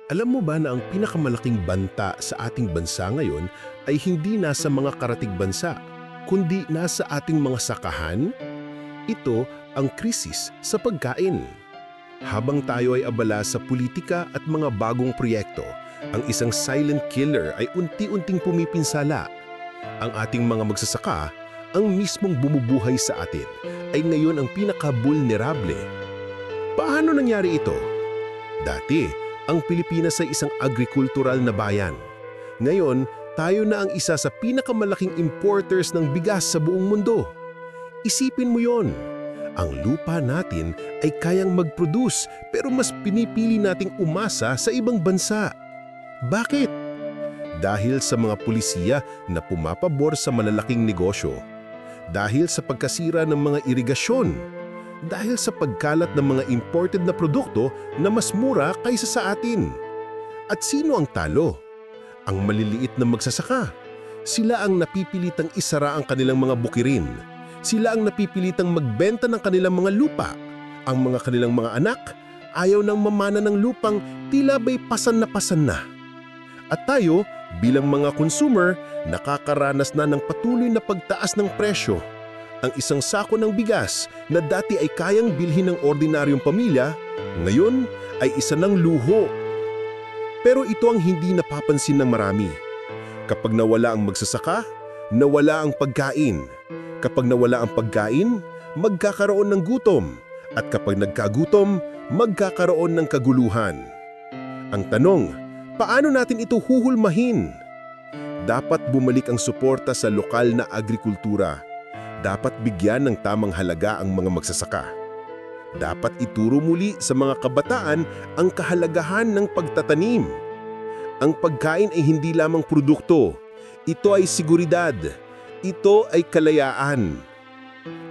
Alam mo ba na ang pinakamalaking banta sa ating bansa ngayon ay hindi nasa mga karatig bansa, kundi nasa ating mga sakahan? Ito ang krisis sa pagkain. Habang tayo ay abala sa politika at mga bagong proyekto, ang isang silent killer ay unti-unting pumipinsala. Ang ating mga magsasaka, ang mismong bumubuhay sa atin, ay ngayon ang pinaka-vulnerable. Paano nangyari ito? Dati, ang Pilipinas ay isang agrikultural na bayan. Ngayon, tayo na ang isa sa pinakamalaking importers ng bigas sa buong mundo. Isipin mo yon. Ang lupa natin ay kayang mag-produce pero mas pinipili nating umasa sa ibang bansa. Bakit? Dahil sa mga pulisiya na pumapabor sa malalaking negosyo. Dahil sa pagkasira ng mga irigasyon. Dahil sa pagkalat ng mga imported na produkto na mas mura kaysa sa atin. At sino ang talo? Ang maliliit na magsasaka. Sila ang napipilitang isara ang kanilang mga bukirin. Sila ang napipilitang magbenta ng kanilang mga lupa. Ang mga kanilang mga anak ayaw nang mamana ng lupang tila ba'y pasan na. At tayo, bilang mga consumer, nakakaranas na ng patuloy na pagtaas ng presyo. Ang isang sako ng bigas na dati ay kayang bilhin ng ordinaryong pamilya, ngayon ay isa ng luho. Pero ito ang hindi napapansin ng marami. Kapag nawala ang magsasaka, nawala ang pagkain. Kapag nawala ang pagkain, magkakaroon ng gutom. At kapag nagkagutom, magkakaroon ng kaguluhan. Ang tanong, paano natin ito huhulmahin? Dapat bumalik ang suporta sa lokal na agrikultura. Dapat bigyan ng tamang halaga ang mga magsasaka. Dapat ituro muli sa mga kabataan ang kahalagahan ng pagtatanim. Ang pagkain ay hindi lamang produkto. Ito ay seguridad. Ito ay kalayaan.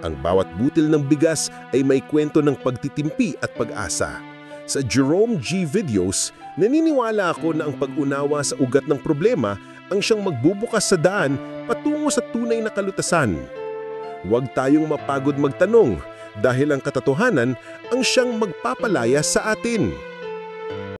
Ang bawat butil ng bigas ay may kwento ng pagtitimpi at pag-asa. Sa Jerome G. Videos, naniniwala ako na ang pag-unawa sa ugat ng problema ang siyang magbubukas sa daan patungo sa tunay na kalutasan. Huwag tayong mapagod magtanong dahil ang katotohanan ang siyang magpapalaya sa atin.